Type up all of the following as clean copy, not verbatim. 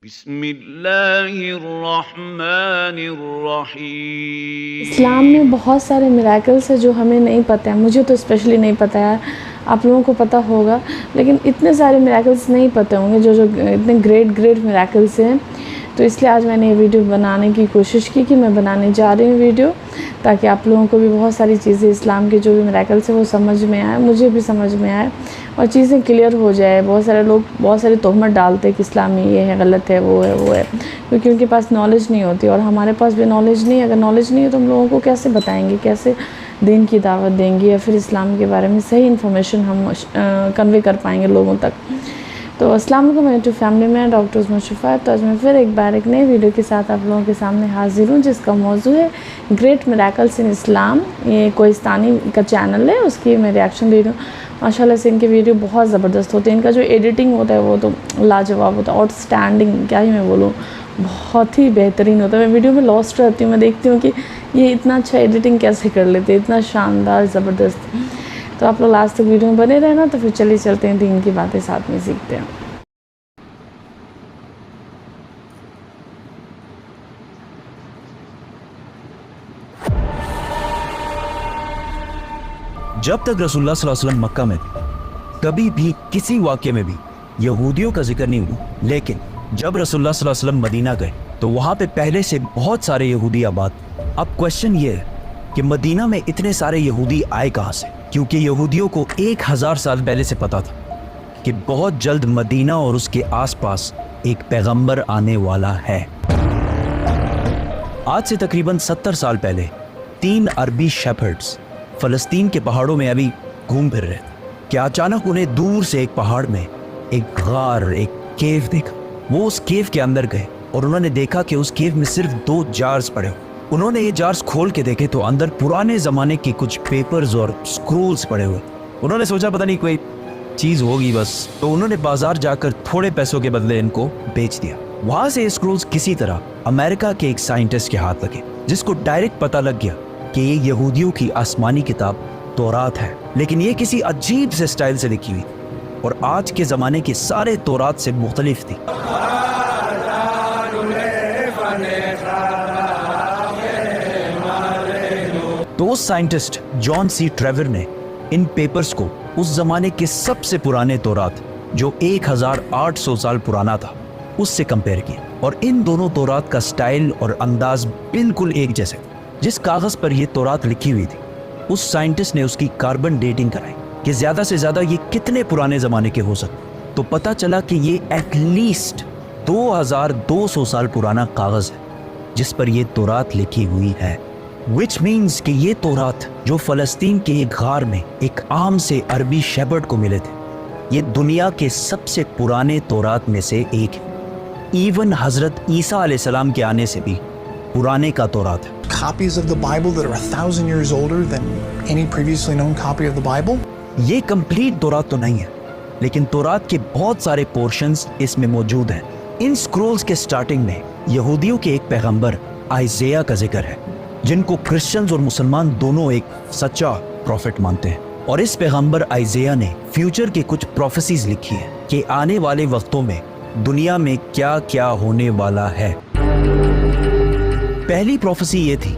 بسم اللہ الرحمن الرحیم۔ اسلام میں بہت سارے میراکلس ہیں جو ہمیں نہیں پتہ ہے، مجھے تو اسپیشلی نہیں پتہ ہے، آپ لوگوں کو پتہ ہوگا، لیکن اتنے سارے میراکلس نہیں پتہ ہوں گے جو اتنے گریٹ میراکلس ہیں۔ تو اس لیے آج میں نے یہ ویڈیو بنانے کی کوشش کی کہ میں بنانے جا رہی ہوں ویڈیو، تاکہ آپ لوگوں کو بھی بہت ساری چیزیں اسلام کے جو بھی میراکلس ہیں وہ سمجھ میں آئے، مجھے بھی سمجھ میں آئے اور چیزیں کلیئر ہو جائے۔ بہت سارے لوگ بہت ساری تہمت ڈالتے ہیں کہ اسلام میں یہ ہے، غلط ہے، وہ ہے، کیونکہ ان کے پاس نالج نہیں ہوتی، اور ہمارے پاس بھی نالج نہیں ہے۔ اگر نالج نہیں ہے تو ہم لوگوں کو کیسے بتائیں گے، کیسے دین کی دعوت دیں گے، یا پھر اسلام کے بارے میں صحیح انفارمیشن ہم کنوے کر پائیں گے لوگوں تک۔ تو السلام علیکم میرے فیملی میں ڈاکٹر عثمان شفایت۔ تو آج میں پھر ایک بار ایک نئی ویڈیو کے ساتھ آپ لوگوں کے سامنے حاضر ہوں، جس کا موضوع ہے گریٹ میراکلس ان اسلام۔ یہ کوہستانی کا چینل ہے، اس کی میں ریاکشن دے رہی ہوں۔ ماشاءاللہ سے ان کے ویڈیو بہت زبردست ہوتے ہیں، ان کا جو ایڈیٹنگ ہوتا ہے وہ تو لاجواب ہوتا ہے، آؤٹ اسٹینڈنگ، کیا ہی میں بولوں، بہت ہی بہترین ہوتا ہے۔ میں ویڈیو میں لاسٹ رہتی ہوں، میں دیکھتی ہوں کہ یہ اتنا اچھا ایڈیٹنگ کیسے کر لیتے، اتنا شاندار زبردست۔ تو آپ لوگ لاسٹ تک ویڈیو میں بنے رہنا، تو پھر چلیے چلتے ہیں، دین کی باتیں ساتھ میں سیکھتے ہیں۔ جب تک رسول اللہ صلی اللہ علیہ وسلم مکہ میں تھے، کبھی بھی کسی واقعے میں بھی یہودیوں کا ذکر نہیں ہوا، لیکن جب رسول اللہ صلی اللہ علیہ وسلم مدینہ گئے تو وہاں پہ پہلے سے بہت سارے یہودی آباد۔ اب کوشچن یہ ہے کہ مدینہ میں اتنے سارے یہودی آئے کہاں سے؟ کیونکہ یہودیوں کو 1000 سال پہلے سے پتا تھا کہ بہت جلد مدینہ اور اس کے آس پاس ایک پیغمبر آنے والا ہے۔ آج سے تقریباً 70 سال پہلے 3 عربی شیپھرڈز فلسطین کے پہاڑوں میں ابھی گھوم پھر رہے تھے کہ اچانک انہیں دور سے ایک پہاڑ میں ایک غار، ایک کیو دیکھا۔ وہ اس کیو کے اندر گئے اور انہوں نے دیکھا کہ اس کیو میں صرف 2 جارز پڑے ہوئے۔ انہوں نے یہ جارز کھول کے دیکھے تو اندر پرانے زمانے کے کچھ پیپرز اور سکرولز پڑے ہوئے۔ انہوں نے سوچا پتہ نہیں کوئی چیز ہوگی بس، تو انہوں نے بازار جا کر تھوڑے پیسوں کے بدلے ان کو بیچ دیا۔ وہاں سے یہ سکرولز کسی طرح امریکہ کے ایک سائنٹسٹ کے ہاتھ لگے، جس کو ڈائریکٹ پتہ لگ گیا کہ یہ یہودیوں کی آسمانی کتاب تورات ہے، لیکن یہ کسی عجیب سے سٹائل سے لکھی ہوئی اور آج کے زمانے کے سارے تورات سے مختلف تھی۔ تو اس سائنٹسٹ جان سی ٹریور نے ان پیپرز کو اس زمانے کے سب سے پرانے تورات، جو 1800 سال پرانا تھا، اس سے کمپیئر کیا، اور ان دونوں تورات کا سٹائل اور انداز بالکل ایک جیسے تھے۔ جس کاغذ پر یہ تورات لکھی ہوئی تھی، اس سائنٹسٹ نے اس کی کاربن ڈیٹنگ کرائی کہ زیادہ سے زیادہ یہ کتنے پرانے زمانے کے ہو سکتے، تو پتہ چلا کہ یہ ایٹ لیسٹ 2200 سال پرانا کاغذ ہے جس پر یہ تورات لکھی ہوئی ہے، which means کہ یہ تورات جو فلسطین کے ایک غار میں ایک عام سے عربی شیپرڈ کو ملے تھے، یہ دنیا کے سب سے پرانے تورات میں سے ایک ہے۔ ایون حضرت عیسیٰ علیہ السلام کے آنے سے بھی پرانے کا تورات ہے۔ Copies of the Bible that are 1,000 years older than any previously known copy of the Bible. یہ کمپلیٹ تورات تو نہیں ہے، لیکن تورات کے بہت سارے پورشنز اس میں موجود ہیں۔ ان سکرولز کے سٹارٹنگ میں یہودیوں کے ایک پیغمبر آئزیہ کا ذکر ہے، جن کو کرسچنز اور مسلمان دونوں ایک سچا پروفٹ مانتے ہیں، اور اس پیغمبر آئزیہ نے فیوچر کے کچھ پروفیسیز لکھی ہیں کہ آنے والے وقتوں میں دنیا میں کیا کیا ہونے والا ہے۔ پہلی پروفیسی یہ تھی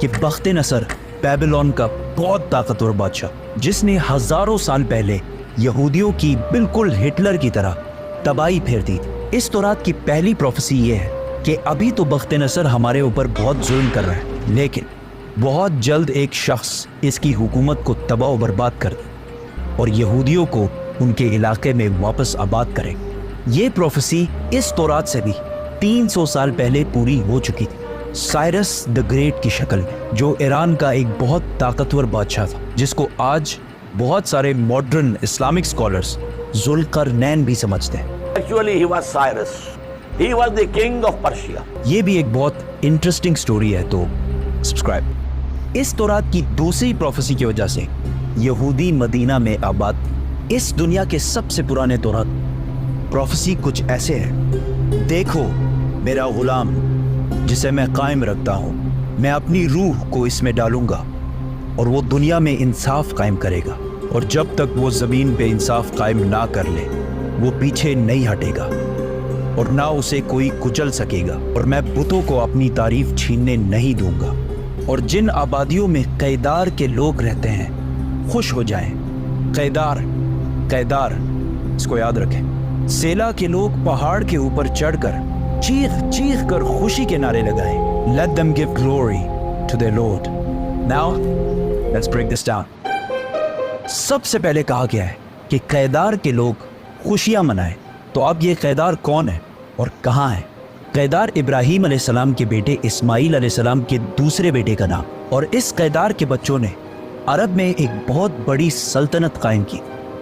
کہ بخت نصر بیبلون کا بہت طاقتور بادشاہ، جس نے ہزاروں سال پہلے یہودیوں کی بالکل ہٹلر کی طرح تباہی پھیر دی تھی۔ اس تورات کی پہلی پروفیسی یہ ہے کہ ابھی تو بخت نصر ہمارے اوپر بہت ظلم کر رہا ہے، لیکن بہت جلد ایک شخص اس کی حکومت کو تباہ و برباد کر دے اور یہودیوں کو ان کے علاقے میں واپس آباد کرے۔ یہ پروفیسی اس تورات سے بھی 300 سال پہلے پوری ہو چکی تھی، سائرس دی گریٹ کی شکل میں، جو ایران کا ایک بہت طاقتور بادشاہ تھا، جس کو آج بہت سارے ماڈرن اسلامک اسکالرز ذوالقرنین بھی سمجھتے ہیں۔ Actually, he was Cyrus. He was the king of Persia. یہ بھی ایک بہت انٹرسٹنگ سٹوری ہے، تو سبسکرائب۔ اس تورات کی دوسری پروفیسی کی وجہ سے یہودی مدینہ میں آباد۔ اس دنیا کے سب سے پرانے تورات پروفیسی کچھ ایسے ہے: دیکھو میرا غلام جسے میں قائم رکھتا ہوں، میں اپنی روح کو اس میں ڈالوں گا اور وہ دنیا میں انصاف قائم کرے گا، اور جب تک وہ زمین پہ انصاف قائم نہ کر لے وہ پیچھے نہیں ہٹے گا، اور نہ اسے کوئی کچل سکے گا، اور میں بتوں کو اپنی تعریف چھیننے نہیں دوں گا۔ اور جن آبادیوں میں قیدار کے لوگ رہتے ہیں خوش ہو جائیں۔ قیدار اس کو یاد رکھیں۔ سیلا کے لوگ پہاڑ کے اوپر چڑھ کر چیخ کر خوشی کے نعرے لگائیں۔ Let them give glory to their Lord. Now, let's break this down. سب سے پہلے کہا گیا ہے کہ قیدار کے لوگ خوشیاں منائیں۔ تو اب یہ قیدار کون ہے اور کہاں ہے؟ قیدار ابراہیم علیہ السلام کے بیٹے اسماعیل علیہ السلام کے دوسرے بیٹے کا نام، اور اس قیدار کے بچوں نے عرب میں ایک بہت بڑی سلطنت قائم کی،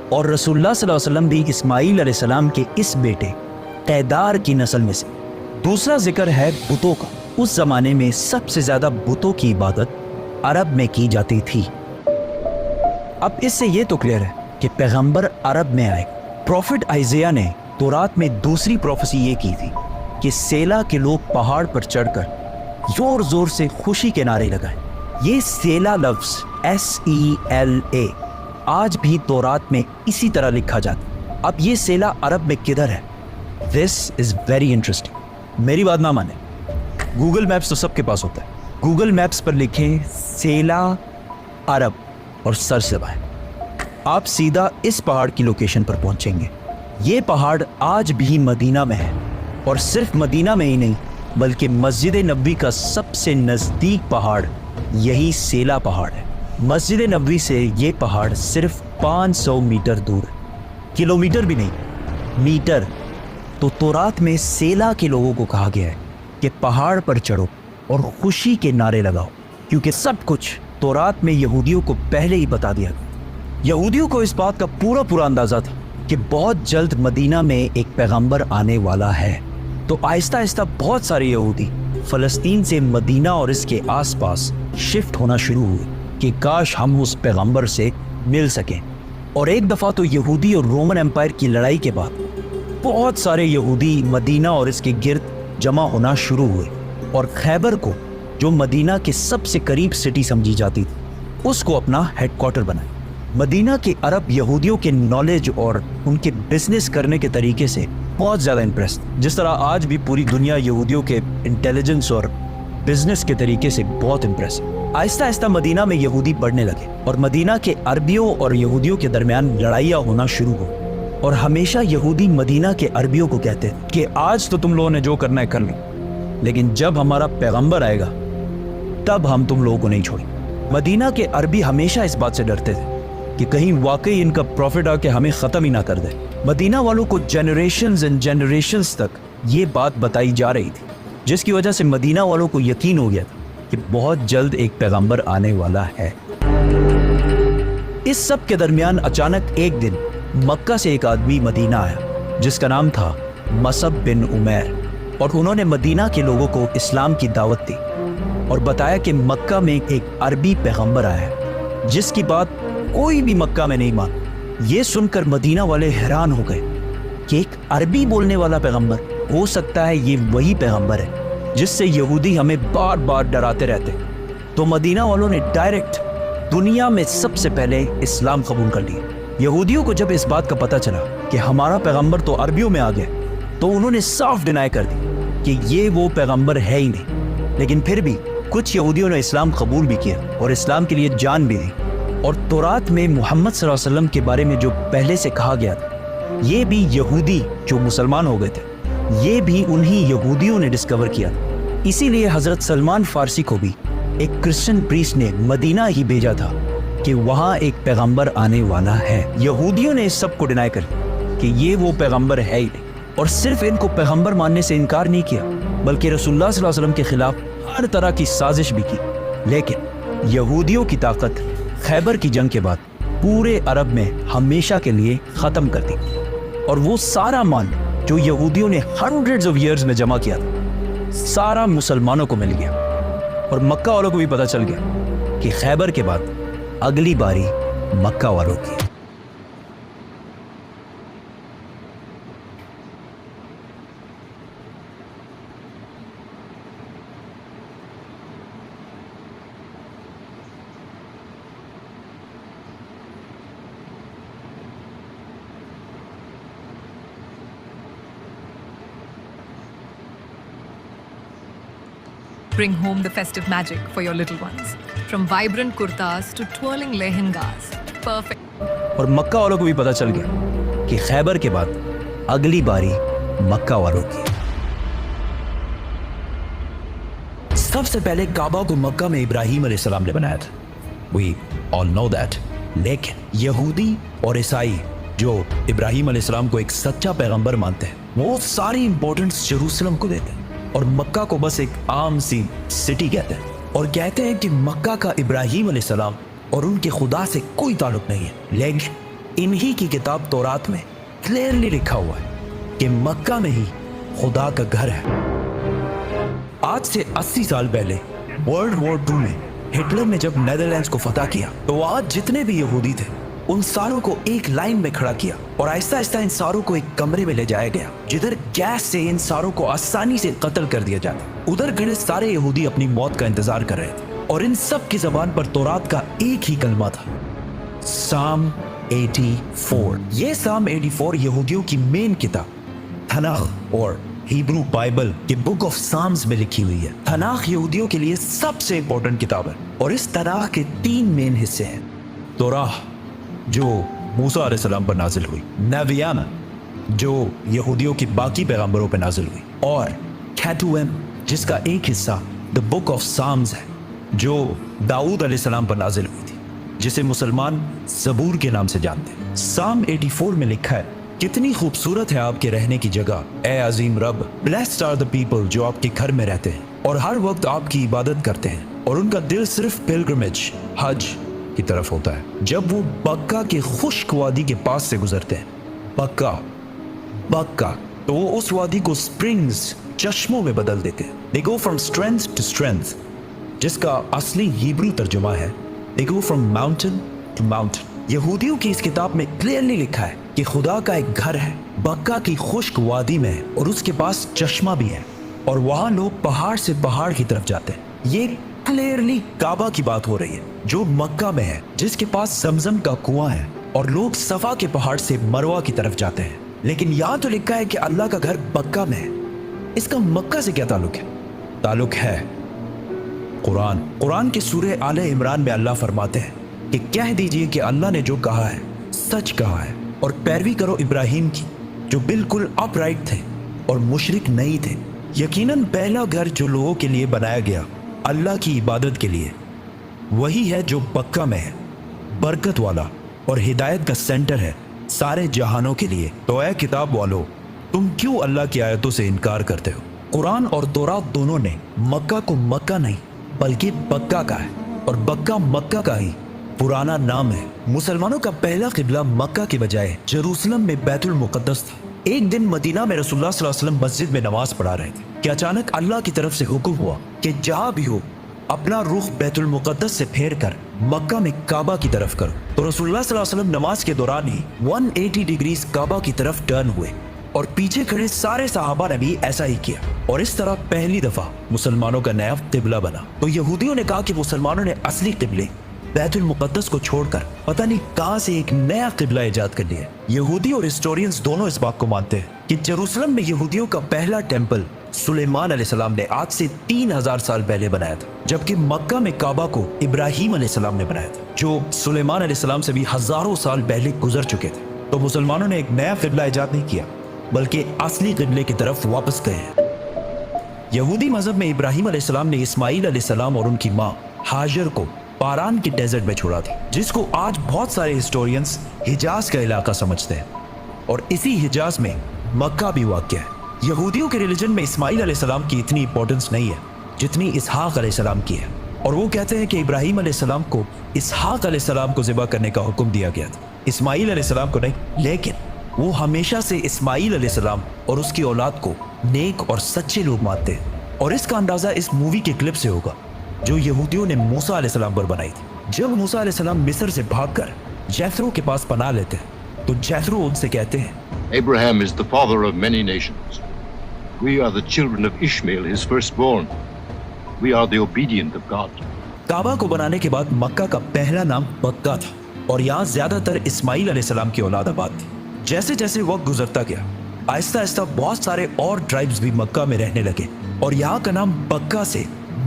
اور رسول اللہ صلی اللہ علیہ وسلم بھی اسماعیل علیہ السلام کے اس بیٹے قیدار کی نسل میں سے۔ دوسرا ذکر ہے بتوں کا۔ اس زمانے میں سب سے زیادہ بتوں کی عبادت عرب میں کی جاتی تھی۔ اب اس سے یہ تو کلیئر ہے کہ پیغمبر عرب میں آئے۔ پروفٹ آئزیہ نے تورات میں دوسری پروفیسی یہ کی تھی کہ سیلا کے لوگ پہاڑ پر چڑھ کر زور زور سے خوشی کے نعرے لگائیں۔ یہ سیلا لفظ SELA آج بھی تورات میں اسی طرح لکھا جاتا۔ اب یہ سیلا عرب میں کدھر ہے؟ This is very interesting. میری بات نہ مانیں، گوگل میپس تو سب کے پاس ہوتا ہے۔ گوگل میپس پر لکھیں سیلا عرب اور سرچ دبائیں، آپ سیدھا اس پہاڑ کی لوکیشن پر پہنچیں گے۔ یہ پہاڑ آج بھی مدینہ میں ہے، اور صرف مدینہ میں ہی نہیں بلکہ مسجد نبوی کا سب سے نزدیک پہاڑ یہی سیلا پہاڑ ہے۔ مسجد نبوی سے یہ پہاڑ صرف 500 میٹر دور ہے، کلومیٹر بھی نہیں، میٹر۔ تو تورات میں سیلا کے لوگوں کو کہا گیا ہے کہ پہاڑ پر چڑھو اور خوشی کے نعرے لگاؤ، کیونکہ سب کچھ تورات میں یہودیوں کو پہلے ہی بتا دیا گیا۔ یہودیوں کو اس بات کا پورا اندازہ تھا کہ بہت جلد مدینہ میں ایک پیغمبر آنے والا ہے۔ تو آہستہ آہستہ بہت سارے یہودی فلسطین سے مدینہ اور اس کے آس پاس شفٹ ہونا شروع ہوئے کہ کاش ہم اس پیغمبر سے مل سکیں۔ اور ایک دفعہ تو یہودی اور رومن امپائر کی لڑائی کے بعد بہت سارے یہودی مدینہ اور اس کے گرد جمع ہونا شروع ہوئے، اور خیبر کو جو مدینہ کے سب سے قریب سٹی سمجھی جاتی تھی اس کو اپنا ہیڈ کوارٹر بنایا۔ مدینہ کے عرب یہودیوں کے نالج اور ان کے بزنس کرنے کے طریقے سے بہت زیادہ امپریس، جس طرح آج بھی پوری دنیا یہودیوں کے انٹیلیجنس اور بزنس کے طریقے سے بہت امپریس۔ آہستہ آہستہ مدینہ میں یہودی بڑھنے لگے، اور مدینہ کے عربیوں اور یہودیوں کے درمیان لڑائیاں ہونا شروع ہو، اور ہمیشہ یہودی مدینہ کے عربیوں کو کہتے کہ آج تو تم لوگوں نے جو کرنا ہے کر لو، لیکن جب ہمارا پیغمبر آئے گا تب ہم تم لوگوں کو نہیں چھوڑیں۔ مدینہ کے عربی ہمیشہ اس بات سے ڈرتے تھے کہ کہیں واقعی ان کا پروفٹ آ کے ہمیں ختم ہی نہ کر دے۔ مدینہ والوں کو جنریشنز اینڈ جنریشنز تک یہ بات بتائی جا رہی تھی، جس کی وجہ سے مدینہ والوں کو یقین ہو گیا تھا کہ بہت جلد ایک پیغمبر آنے والا ہے۔ اس سب کے درمیان اچانک ایک دن مکہ سے ایک آدمی مدینہ آیا جس کا نام تھا مصعب بن عمیر، اور انہوں نے مدینہ کے لوگوں کو اسلام کی دعوت دی اور بتایا کہ مکہ میں ایک عربی پیغمبر آیا ہے جس کی بات کوئی بھی مکہ میں نہیں مان۔ یہ سن کر مدینہ والے حیران ہو گئے کہ ایک عربی بولنے والا پیغمبر، ہو سکتا ہے یہ وہی پیغمبر ہے جس سے یہودی ہمیں بار بار ڈراتے رہتے۔ تو مدینہ والوں نے ڈائریکٹ دنیا میں سب سے پہلے اسلام قبول کر لیا۔ یہودیوں کو جب اس بات کا پتہ چلا کہ ہمارا پیغمبر تو عربیوں میں آ گیا، تو انہوں نے صاف ڈینائی کر دی کہ یہ وہ پیغمبر ہے ہی نہیں۔ لیکن پھر بھی کچھ یہودیوں نے اسلام قبول بھی کیا اور اسلام کے لیے جان بھی دی، اور تورات میں محمد صلی اللہ علیہ وسلم کے بارے میں جو پہلے سے کہا گیا تھا، یہ بھی یہودی جو مسلمان ہو گئے تھے، یہ بھی انہی یہودیوں نے ڈسکور کیا تھا۔ اسی لیے حضرت سلمان فارسی کو بھی ایک کرسچن پریسٹ نے مدینہ ہی بھیجا تھا کہ وہاں ایک پیغمبر آنے والا ہے۔ یہودیوں نے اس سب کو ڈینائی کر دیا کہ یہ وہ پیغمبر ہے ہی نہیں، اور صرف ان کو پیغمبر ماننے سے انکار نہیں کیا بلکہ رسول اللہ صلی اللہ علیہ وسلم کے خلاف ہر طرح کی سازش بھی کی۔ لیکن یہودیوں کی طاقت خیبر کی جنگ کے بعد پورے عرب میں ہمیشہ کے لیے ختم کر دی، اور وہ سارا مال جو یہودیوں نے ہنڈریڈز آف ایئرز میں جمع کیا تھا سارا مسلمانوں کو مل گیا، اور مکہ والوں کو بھی پتہ چل گیا کہ خیبر کے بعد اگلی باری مکہ والوں کی۔ bring home the festive magic for your little ones. From vibrant kurtas to twirling lehengas, perfect. اور مکہ والوں کو بھی پتا چل گیا کہ خیبر کے بعد اگلی باری مکہ والوں کی. سب سے پہلے کعبہ کو مکہ میں ابراہیم علیہ السلام نے بنایا تھا. We all know that. لیکن یہودی اور عیسائی جو ابراہیم علیہ السلام کو ایک سچا پیغمبر مانتے ہیں وہ ساری امپورٹنس جیروسلم کو دیتے ہیں اور مکہ کو بس ایک عام سی سٹی کہتے ہیں اور کہتے ہیں کہ مکہ کا ابراہیم علیہ السلام اور ان کے خدا سے کوئی تعلق نہیں ہے. لیکن انہی کی کتاب تورات میں کلیئرلی لکھا ہوا ہے کہ مکہ میں ہی خدا کا گھر ہے. آج سے 80 سال پہلے ورلڈ وار 2 میں ہٹلر نے جب نیدرلینڈز کو فتح کیا تو آج جتنے بھی یہودی تھے ان ساروں کو ایک لائن میں کھڑا کیا اور آہستہ آہستہ ان ساروں کو ایک کمرے میں لے جایا گیا جدھر گیس سے ان ساروں کو آسانی سے قتل کر دیا جاتا. ادھر کھڑے سارے یہودی اپنی موت کا انتظار کر رہے تھے اور ان سب کی زبان پر تورات کا ایک ہی کلمہ تھا, سام 84. یہ سام 84 یہودیوں کی مین کتاب تناخ اور ہیبرو بائبل کے بک آف سامز میں لکھی ہوئی ہے. تناخ یہودیوں کے لیے سب سے امپورٹنٹ کتاب ہے اور اس تناخ کے 3 مین حصے ہیں. توراہ جو موسیٰ علیہ السلام پر نازل ہوئی, نیویانا جو یہودیوں کی باقی پیغمبروں پہ نازل ہوئی, اور کیٹوئم جس کا ایک حصہ دا بک آف سامز ہے جو داؤد علیہ السلام پر نازل ہوئی تھی جسے مسلمان زبور کے نام سے جانتے ہیں. سام 84 میں لکھا ہے, کتنی خوبصورت ہے آپ کے رہنے کی جگہ اے عظیم رب, بلیسڈ آر دا پیپل جو آپ کے گھر میں رہتے ہیں اور ہر وقت آپ کی عبادت کرتے ہیں اور ان کا دل صرف پلگرمیج حج کی طرف ہوتا ہے جب وہ بکہ کے خشک وادی کے پاس سے گزرتے ہیں. بکہ تو وہ اس وادی کو سپرنگز چشموں میں بدل دیتے ہیں. They go from strength to strength جس کا اصلی ہیبرو ترجمہ ہے They go from mountain to mountain. یہودیوں کی اس کتاب میں کلیئرلی لکھا ہے کہ خدا کا ایک گھر ہے بکہ کی خشک وادی میں اور اس کے پاس چشمہ بھی ہے اور وہاں لوگ پہاڑ سے پہاڑ کی طرف جاتے ہیں. یہ کلیئرلی کعبہ کی بات ہو رہی ہے جو مکہ میں ہے جس کے پاس زمزم کا کنواں ہے اور لوگ صفا کے پہاڑ سے مروہ کی طرف جاتے ہیں. لیکن یہاں تو لکھا ہے کہ اللہ کا گھر مکہ میں ہے. اس کا مکہ سے کیا تعلق ہے؟ تعلق ہے قرآن کے سورہ آل عمران میں اللہ فرماتے ہیں کہ کہہ دیجئے کہ اللہ نے جو کہا ہے سچ کہا ہے اور پیروی کرو ابراہیم کی جو بالکل اپ رائٹ تھے اور مشرک نہیں تھے. یقیناً پہلا گھر جو لوگوں کے لیے بنایا گیا اللہ کی عبادت کے لیے وہی ہے جو مکہ میں ہے, برکت والا اور ہدایت کا سینٹر ہے سارے جہانوں کے لیے. تو اے کتاب والو تم کیوں اللہ کی آیتوں سے انکار کرتے ہو؟ قرآن اور تورات دونوں نے مکہ کو مکہ نہیں بلکہ بکہ کا ہے اور بکہ مکہ کا ہی پرانا نام ہے. مسلمانوں کا پہلا قبلہ مکہ کے بجائے جیروسلم میں بیت المقدس تھا. ایک دن مدینہ میں رسول اللہ صلی اللہ علیہ وسلم مسجد میں نماز پڑھا رہے تھے کہ اچانک اللہ کی طرف سے حکم ہوا کہ جہاں بھی ہو اپنا رخ بیت المقدس سے پھیر کر مکہ میں کعبہ کی طرف کرو. تو رسول اللہ صلی اللہ علیہ وسلم نماز کے دوران ہی 180 ڈگریز کعبہ کی طرف ٹرن ہوئے اور پیچھے کھڑے سارے صحابہ نے بھی ایسا ہی کیا اور اس طرح پہلی دفعہ مسلمانوں کا نیا قبلہ بنا. تو یہودیوں نے کہا کہ مسلمانوں نے اصلی قبلے بیت المقدس کو چھوڑ کر پتہ نہیں کہاں سے ایک نیا قبلہ ایجاد کر لیا. یہودی اور ہسٹورینز دونوں اس بات کو مانتے ہیں کہ جیروسلم میں یہودیوں کا پہلا ٹیمپل سلیمان علیہ السلام نے آج سے 3000 سال پہلے بنایا تھا, جبکہ مکہ میں کعبہ کو ابراہیم علیہ السلام نے بنایا تھا جو سلیمان علیہ السلام سے بھی ہزاروں سال پہلے گزر چکے تھے. تو مسلمانوں نے ایک نیا قبلہ ایجاد نہیں کیا بلکہ اصلی قبلے کی طرف واپس گئے ہیں. یہودی مذہب میں ابراہیم علیہ السلام نے اسماعیل علیہ السلام اور ان کی ماں ہاجر کو پاران کی ڈیزرٹ میں چھوڑا تھا جس کو آج بہت سارے ہسٹورینز حجاز کا علاقہ سمجھتے ہیں اور اسی حجاز میں مکہ بھی واقع ہے. یہودیوں کے ریلیجن میں اسماعیل علیہ السلام کی اتنی امپورٹنس نہیں ہے جتنی اسحاق علیہ السلام کی ہے اور وہ کہتے ہیں کہ ابراہیم علیہ السلام کو اسحاق علیہ السلام کو ذبح کرنے کا حکم دیا گیا تھا, اسماعیل علیہ السلام کو نہیں. لیکن وہ ہمیشہ سے اسماعیل علیہ السلام اور اس کی اولاد کو نیک اور سچے لوگ مانتے ہیں اور اس کا اندازہ اس مووی کے کلپ سے ہوگا جو یہودیوں نے موسیٰ علیہ السلام پر بنائی تھی. جب موسیٰ علیہ السلام مصر سے بھاگ کر جیتھرو کے پاس پناہ لیتے ہیں تو جیتھرو ان سے کہتے ہیں Abraham is the father of many nations. We are the children of Ishmael, his firstborn. We are the obedient of God. کعبہ کو بنانے کے بعد مکہ کا پہلا نام مکہ تھا اور یہاں زیادہ تر اسماعیل علیہ السلام کی اولاد آباد تھی. جیسے جیسے وقت گزرتا گیا آہستہ آہستہ بہت سارے اور ٹرائبز بھی مکہ میں رہنے لگے اور یہاں کا نام مکہ سے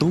2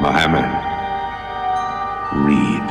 Muhammad, read.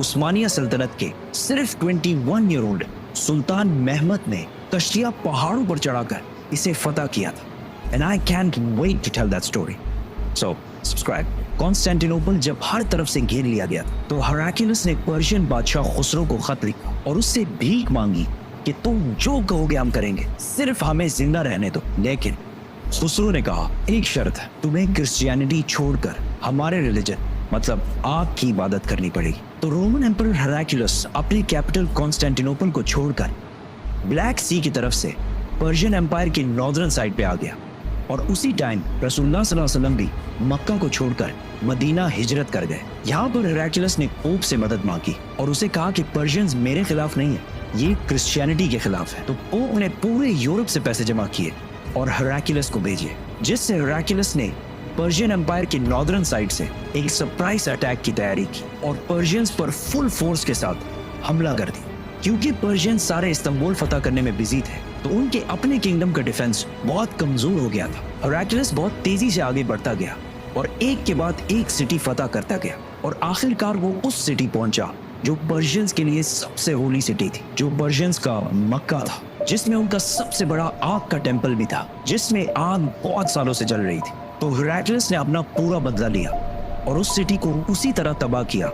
عثمانیہ سلطنت کے صرف 21 ایئر اولڈ سلطان محمد نے کشتیاں پہاڑوں پر چڑھا کر اسے فتح کیا تھا. And I can't wait to tell that story. So, subscribe. کانسٹینٹینوپل جب ہر طرف سے گھیر لیا گیا تو ہراکلیس نے پرشین بادشاہ خسرو کو خط لکھا اور اس سے بھیک مانگی کہ تم جو کہو گے ہم کریں گے, صرف ہمیں زندہ رہنے دو. لیکن خسرو نے کہا ایک شرط ہے, تمہیں کرسچینٹی چھوڑ کر ہمارے ریلیجن مطلب آپ کی عبادت کرنی پڑے گی. تو رومن ایمپرر ہراکلیس اپنی کیپٹل کانسٹینٹینوپل کو چھوڑ کر بلیک سی کی طرف سے پرشین امپائر کی ناردرن سائڈ پہ آ گیا. اور اسی ٹائم رسول اللہ صلی اللہ علیہ وسلم بھی مکہ کو چھوڑ کر مدینہ ہجرت کر گئے. یہاں پر ہراکلیس نے پوپ سے مدد مانگی اور اسے کہا کہ پرشینز میرے خلاف نہیں ہیں, یہ کرسچینٹی کے خلاف ہے. تو پوپ نے پورے یورپ سے پیسے جمع کیے اور ہراکلیس کو بھیجے, جس سے ہراکلیس نے پرشین امپائر کی ناردرن سائڈ سے ایک سرپرائز اٹیک کی تیاری کی اور پرشینز پر فل فورس کے ساتھ حملہ کر دی. کیونکہ پرشینز سارے استنبول فتح کرنے میں بزی تھے تو ان کے اپنے کنگڈم کا ڈیفنس بہت کمزور ہو گیا تھا. ہراکلیس بہت تیزی سے آگے بڑھتا گیا اور ایک کے بعد ایک سٹی فتح کرتا گیا اور آخر کار وہ اس سٹی پہنچا جو پرشینز کے لیے سب سے ہولی سٹی تھی, جو پرشینز کا مکہ تھا, جس میں ان کا سب سے بڑا آگ کا ٹیمپل بھی تھا, جس میں آگ بہت سالوں سے جل رہی تھی. تو ہراکلیس نے اپنا پورا بدلہ لیا اور اس سٹی کو اسی طرح تباہ کیا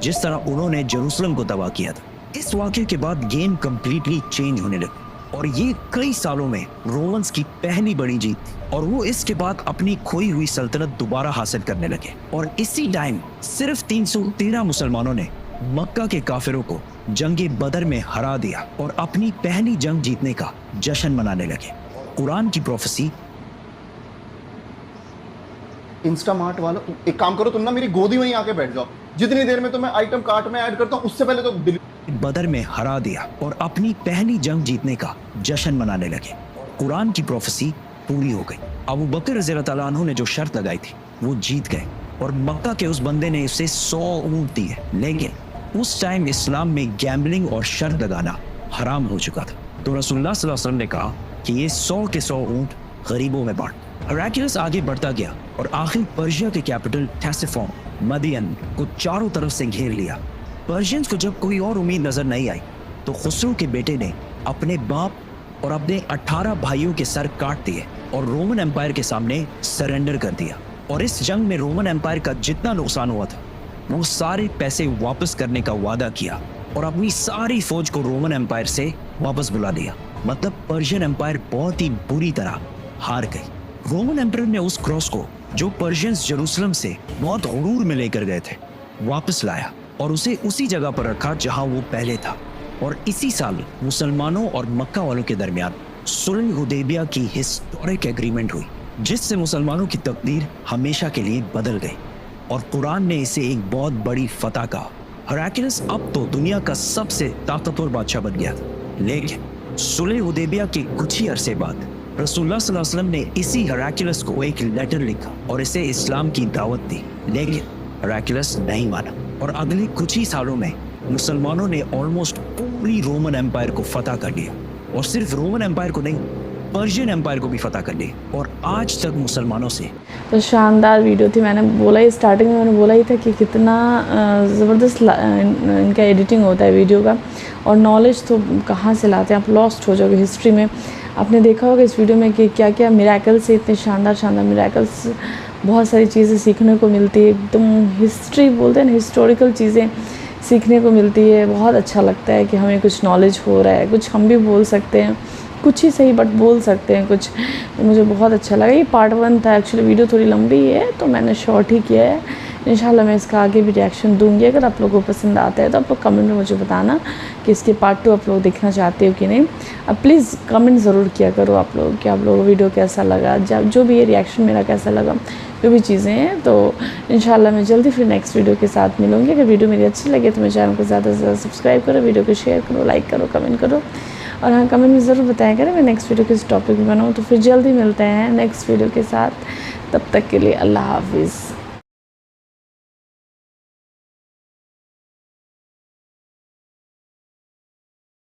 جس طرح انہوں نے جیروسلم کو تباہ کیا تھا. اس واقعے کے بعد گیم کمپلیٹلی چینج ہونے لگا اور یہ کئی سالوں میں رومنز کی پہلی بڑی جیت تھی اور وہ اس کے بعد اپنی کھوئی ہوئی سلطنت دوبارہ حاصل کرنے لگے. اور اسی ٹائم صرف 313 مسلمانوں نے مکہ کے کافروں کو جنگ بدر میں ہرا دیا اور اپنی پہلی جنگ جیتنے کا جشن منانے لگے. قرآن کی پروفیسی انسٹا مارٹ والا, ایک کام کرو تم نا میری گودی میں ہی آ کے بیٹھ جاؤ, جتنی دیر میں تمہیں آئٹم کارٹ میں ایڈ کرتا ہوں اس سے پہلے تو بدر میں ہرا دیا اور اپنی پہلی جنگ جیتنے کا جشن منانے لگے. قرآن کی پروفیسی پوری ہو گئی. ابو بکر رضی اللہ تعالیٰ عنہ نے جو شرط لگائی تھی وہ جیت گئے اور مکہ کے اس بندے نے اسے 100 اونٹ دیے. لیکن اس ٹائم اسلام میں گیمبلنگ اور شرط لگانا حرام ہو چکا تھا. تو رسول اللہ صلی اللہ علیہ وسلم نے کہا کہ یہ 100 کے 100 اونٹ غریبوں میں بانٹ. ہراکلیس آگے بڑھتا گیا اور آخر پرشیا کے کیپٹل ٹیسیفون مدین کو چاروں طرف سے گھیر لیا. پرشینز کو جب کوئی اور امید نظر نہیں آئی تو خسرو کے بیٹے نے اپنے باپ اور اپنے 18 بھائیوں کے سر کاٹ دیے اور رومن امپائر کے سامنے سرنڈر کر دیا. اور اس جنگ میں رومن امپائر کا جتنا نقصان ہوا تھا وہ سارے پیسے واپس کرنے کا وعدہ کیا اور اپنی ساری فوج کو رومن امپائر سے واپس بلا لیا. مطلب پرشین امپائر بہت ہی بری طرح ہار گئی. رومن امپائر نے اس کراس کو جو پرشینز جیروسلم سے بہت غرور میں لے کر گئے تھے واپس لایا اور اسے اسی جگہ پر رکھا جہاں وہ پہلے تھا. اور اسی سال مسلمانوں اور مکہ والوں کے درمیان صلح حدیبیہ کی ہسٹورک ایگریمنٹ ہوئی جس سے مسلمانوں کی تقدیر ہمیشہ کے لیے بدل گئی اور قرآن نے اسے ایک بہت بڑی فتح کہا. ہراکلیس اب تو دنیا کا سب سے طاقتور بادشاہ بن گیا تھا. لیکن صلح حدیبیہ کے کچھ ہی عرصے بعد رسول اللہ صلی اللہ علیہ وسلم نے اسی ہراکلیس کو ایک لیٹر لکھا اور اسے اسلام کی دعوت دی. لیکن ہراکلیس نہیں مانا اور اگلے کچھ ہی سالوں میں مسلمانوں نے آلموسٹ پوری رومن امپائر کو فتح کر لیا اور صرف رومن امپائر کو نہیں پرشین امپائر کو بھی فتح کر لیا اور آج تک مسلمانوں سے. تو شاندار ویڈیو تھی. میں نے بولا ہی اسٹارٹنگ میں بولا ہی تھا کہ کتنا زبردست ان کا ایڈیٹنگ ہوتا ہے ویڈیو کا اور نالج تو کہاں سے لاتے ہیں, آپ لاسٹ ہو جاؤ گے ہسٹری میں. آپ نے دیکھا ہوگا اس ویڈیو میں کہ کیا کیا میریکلس سے اتنے شاندار میریکلس, بہت ساری چیزیں سیکھنے کو ملتی ہے. ایک دم ہسٹری بولتے ہیں نا, ہسٹوریکل چیزیں سیکھنے کو ملتی ہے. بہت اچھا لگتا ہے کہ ہمیں کچھ نالج ہو رہا ہے, کچھ ہم بھی بول سکتے ہیں, کچھ ہی صحیح بٹ بول سکتے ہیں کچھ. مجھے بہت اچھا لگا. یہ پارٹ 1 تھا, ایکچولی ویڈیو تھوڑی لمبی ہے تو میں نے شارٹ ہی کیا ہے. انشاءاللہ میں اس کا آگے بھی ریاکشن دوں گی. اگر آپ لوگوں کو پسند آتا ہے تو آپ لوگ کمنٹ میں مجھے بتانا کہ اس کے پارٹ 2 آپ لوگ دیکھنا چاہتے ہو کہ نہیں. اب پلیز کمنٹ ضرور کیا کرو آپ لوگ کہ آپ لوگوں کو ویڈیو کیسا لگا, جو بھی یہ ریاکشن میرا کیسا لگا, جو بھی چیزیں ہیں. تو انشاءاللہ میں جلدی پھر نیکسٹ ویڈیو کے ساتھ ملوں گی. اگر ویڈیو میری اچھی لگے تو میرے چینل کو زیادہ سے زیادہ سبسکرائب کرو, ویڈیو کو شیئر کرو, لائک کرو, کمنٹ کرو اور ہاں کمنٹ میں ضرور بتایا کریں میں نیکسٹ ویڈیو کس ٹاپک میں بناؤں. تو پھر جلدی ملتے ہیں نیکسٹ ویڈیو کے ساتھ. تب تک کے لیے اللہ حافظ.